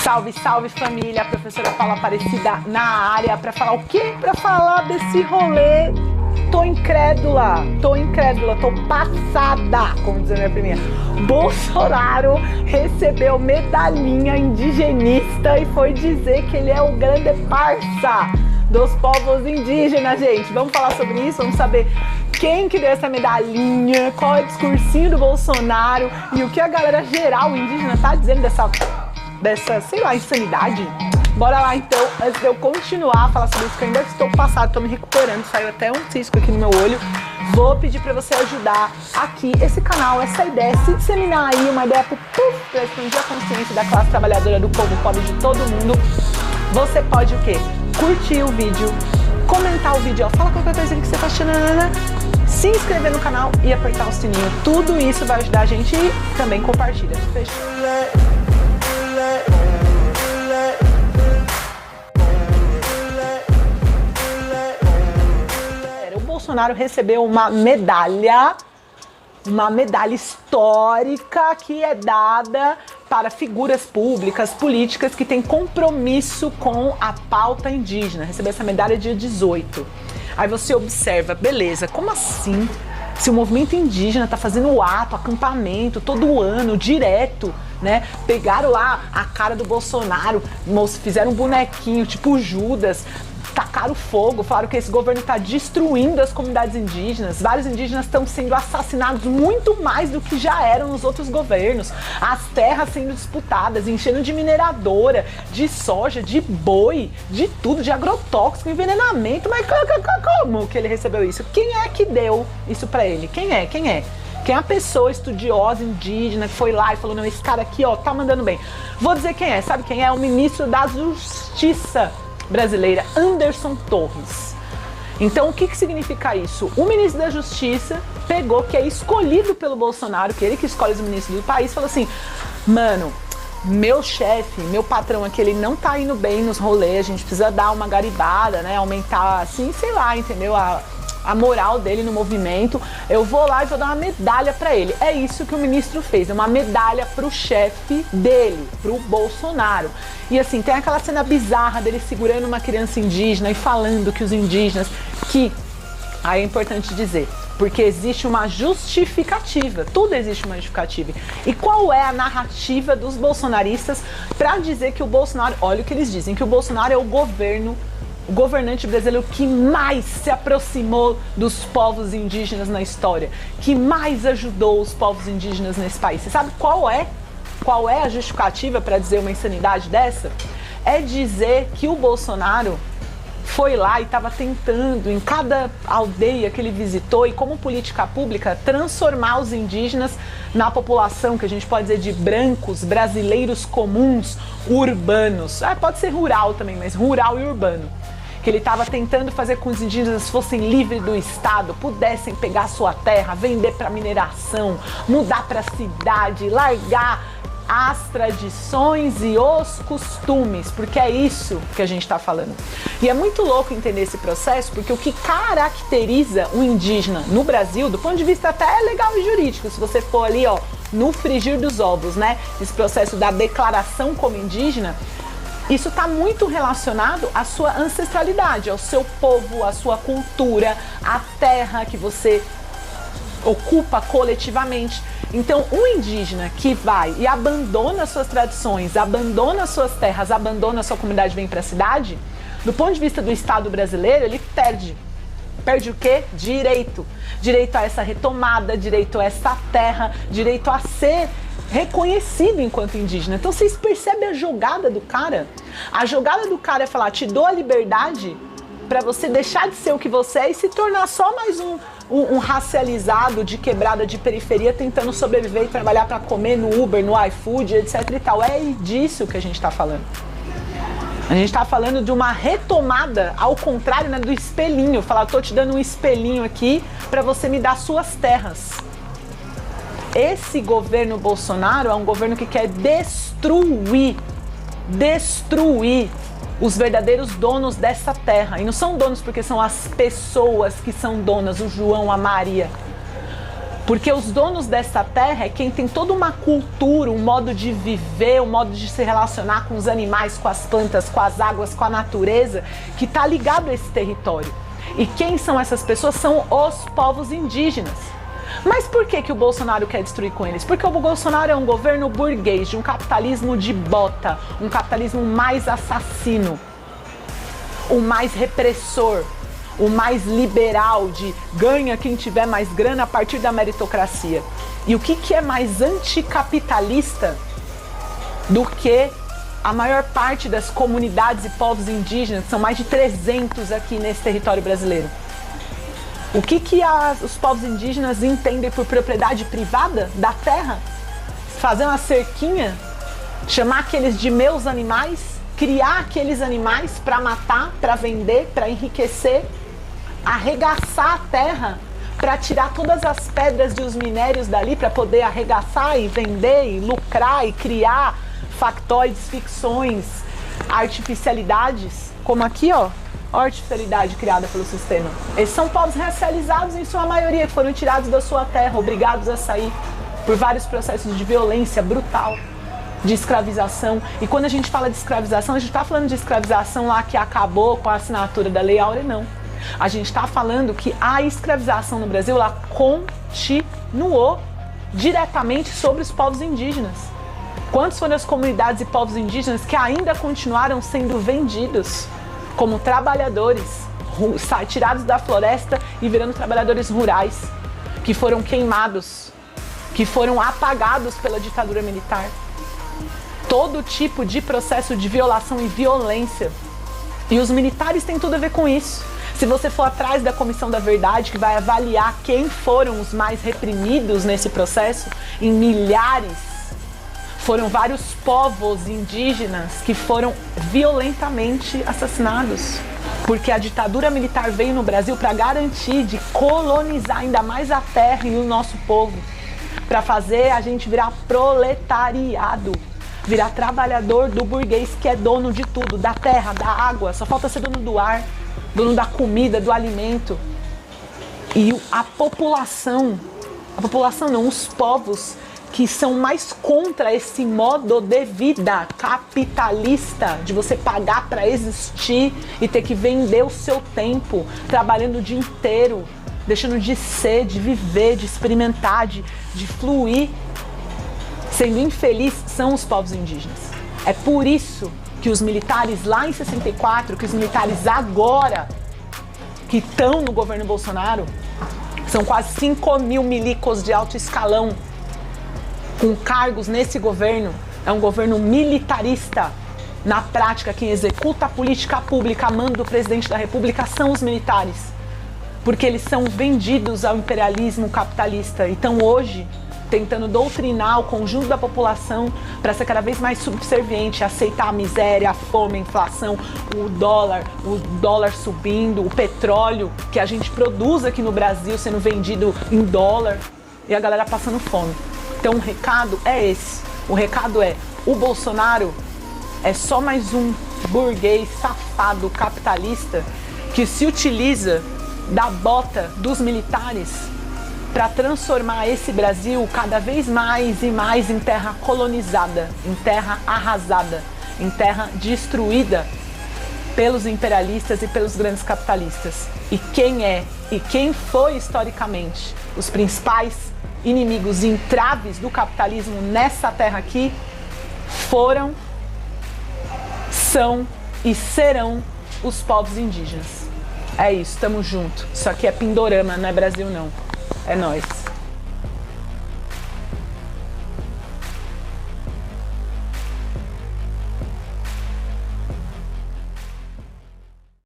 Salve, salve família, a professora Paula Aparecida na área para falar o quê? Para falar desse rolê. Tô incrédula, tô passada, como diz a minha primeira. Bolsonaro recebeu medalhinha indigenista e foi dizer que ele é o grande parça dos povos indígenas, gente. Vamos falar sobre isso, vamos saber quem que deu essa medalhinha, qual é o discursinho do Bolsonaro e o que a galera geral indígena tá dizendo dessa, sei lá, insanidade. Bora lá então, antes de eu continuar a falar sobre isso, que eu ainda estou passado, tô me recuperando, saiu até um cisco aqui no meu olho. Vou pedir pra você ajudar aqui esse canal, essa ideia, se disseminar aí uma ideia pra expandir a consciência da classe trabalhadora, do povo pobre, de todo mundo. Você pode o quê? Curtir o vídeo, comentar o vídeo, ó, fala qualquer coisa que você tá achando, se inscrever no canal e apertar o sininho. Tudo isso vai ajudar a gente e também compartilha. Fechou? O Bolsonaro recebeu uma medalha histórica que é dada para figuras públicas, políticas que têm compromisso com a pauta indígena. Recebeu essa medalha dia 18. Aí você observa, beleza, como assim? Se o movimento indígena tá fazendo o ato, acampamento, todo ano, direto, né? Pegaram lá a cara do Bolsonaro, fizeram um bonequinho, tipo Judas, tacaram fogo, falaram que esse governo está destruindo as comunidades indígenas. Vários indígenas estão sendo assassinados muito mais do que já eram nos outros governos. As terras sendo disputadas, enchendo de mineradora, de soja, de boi, de tudo, de agrotóxico, envenenamento. Mas como que ele recebeu isso? Quem é que deu isso para ele? Quem é? Quem é a pessoa estudiosa indígena que foi lá e falou, não, esse cara aqui, ó, tá mandando bem. Vou dizer quem é. Sabe quem é? O ministro da Justiça brasileira, Anderson Torres. Então, o que significa isso? O ministro da Justiça pegou, que é escolhido pelo Bolsonaro, que é ele que escolhe os ministros do país, falou assim, mano, meu chefe, meu patrão aqui, ele não tá indo bem nos rolês, a gente precisa dar uma garibada, né, aumentar, assim, sei lá, entendeu, a moral dele no movimento, eu vou lá e vou dar uma medalha pra ele. É isso que o ministro fez, uma medalha pro chefe dele, pro Bolsonaro. E assim, tem aquela cena bizarra dele segurando uma criança indígena e falando que os indígenas, que aí é importante dizer, porque existe uma justificativa, tudo existe uma justificativa. E qual é a narrativa dos bolsonaristas pra dizer que o Bolsonaro, olha o que eles dizem, que o Bolsonaro é o governante brasileiro que mais se aproximou dos povos indígenas na história, que mais ajudou os povos indígenas nesse país. Você sabe qual é a justificativa para dizer uma insanidade dessa? É dizer que o Bolsonaro foi lá e estava tentando, em cada aldeia que ele visitou, e como política pública, transformar os indígenas na população, que a gente pode dizer de brancos, brasileiros comuns, urbanos. Pode ser rural também, mas rural e urbano. Que ele estava tentando fazer com que os indígenas fossem livres do Estado, pudessem pegar sua terra, vender para mineração, mudar para a cidade, largar as tradições e os costumes, porque é isso que a gente está falando. E é muito louco entender esse processo, porque o que caracteriza o indígena no Brasil, do ponto de vista até legal e jurídico, se você for ali, ó, no frigir dos ovos, né, esse processo da declaração como indígena, isso está muito relacionado à sua ancestralidade, ao seu povo, à sua cultura, à terra que você ocupa coletivamente. Então, um indígena que vai e abandona suas tradições, abandona suas terras, abandona sua comunidade e vem para a cidade, do ponto de vista do Estado brasileiro, ele perde. Perde o quê? Direito. Direito a essa retomada, direito a essa terra, direito a ser reconhecido enquanto indígena. Então vocês percebem a jogada do cara? A jogada do cara é falar, te dou a liberdade para você deixar de ser o que você é e se tornar só mais um racializado de quebrada de periferia tentando sobreviver e trabalhar para comer no Uber, no iFood, etc e tal. É disso que a gente está falando. A gente está falando de uma retomada, ao contrário, né, do espelhinho. Falar, tô te dando um espelhinho aqui para você me dar suas terras. Esse governo Bolsonaro é um governo que quer destruir os verdadeiros donos dessa terra. E não são donos porque são as pessoas que são donas, o João, a Maria. Porque os donos dessa terra é quem tem toda uma cultura, um modo de viver, um modo de se relacionar com os animais, com as plantas, com as águas, com a natureza, que está ligado a esse território. E quem são essas pessoas? São os povos indígenas. Mas por que o Bolsonaro quer destruir com eles? Porque o Bolsonaro é um governo burguês, de um capitalismo de bota, um capitalismo mais assassino, o mais repressor, o mais liberal, de ganha quem tiver mais grana a partir da meritocracia. E o que é mais anticapitalista do que a maior parte das comunidades e povos indígenas, são mais de 300 aqui nesse território brasileiro. O que os povos indígenas entendem por propriedade privada da terra? Fazer uma cerquinha, chamar aqueles de meus animais, criar aqueles animais para matar, para vender, para enriquecer, arregaçar a terra para tirar todas as pedras e os minérios dali para poder arregaçar e vender e lucrar e criar factoides, ficções, artificialidades, como aqui, ó, a artificialidade criada pelo sistema. Esses são povos racializados em sua maioria, que foram tirados da sua terra, obrigados a sair por vários processos de violência brutal, de escravização. E quando a gente fala de escravização, a gente está falando de escravização lá que acabou com a assinatura da Lei Áurea, não. A gente está falando que a escravização no Brasil, ela continuou diretamente sobre os povos indígenas. Quantas foram as comunidades e povos indígenas que ainda continuaram sendo vendidos como trabalhadores, tirados da floresta e virando trabalhadores rurais, que foram queimados, que foram apagados pela ditadura militar? Todo tipo de processo de violação e violência. E os militares têm tudo a ver com isso. Se você for atrás da Comissão da Verdade, que vai avaliar quem foram os mais reprimidos nesse processo, em milhares, foram vários povos indígenas que foram violentamente assassinados. Porque a ditadura militar veio no Brasil para garantir de colonizar ainda mais a terra e o nosso povo. Para fazer a gente virar proletariado, virar trabalhador do burguês que é dono de tudo, da terra, da água, só falta ser dono do ar, dono da comida, do alimento. E a população não, os povos que são mais contra esse modo de vida capitalista, de você pagar para existir e ter que vender o seu tempo, trabalhando o dia inteiro, deixando de ser, de viver, de experimentar, de fluir, sendo infeliz, são os povos indígenas. É por isso que os militares lá em 64, que os militares agora, que estão no governo Bolsonaro, são quase 5 mil milicos de alto escalão, com cargos nesse governo, é um governo militarista. Na prática, quem executa a política pública, a mando do presidente da República, são os militares. Porque eles são vendidos ao imperialismo capitalista. Então hoje, tentando doutrinar o conjunto da população para ser cada vez mais subserviente, aceitar a miséria, a fome, a inflação, o dólar subindo, o petróleo que a gente produz aqui no Brasil sendo vendido em dólar e a galera passando fome. Então o recado é esse. O recado é: o Bolsonaro é só mais um burguês safado capitalista que se utiliza da bota dos militares para transformar esse Brasil cada vez mais e mais em terra colonizada, em terra arrasada, em terra destruída pelos imperialistas e pelos grandes capitalistas. E quem foi historicamente os principais inimigos e entraves do capitalismo nessa terra aqui foram, são e serão os povos indígenas. É isso, tamo junto. Isso aqui é Pindorama, não é Brasil não. É nóis.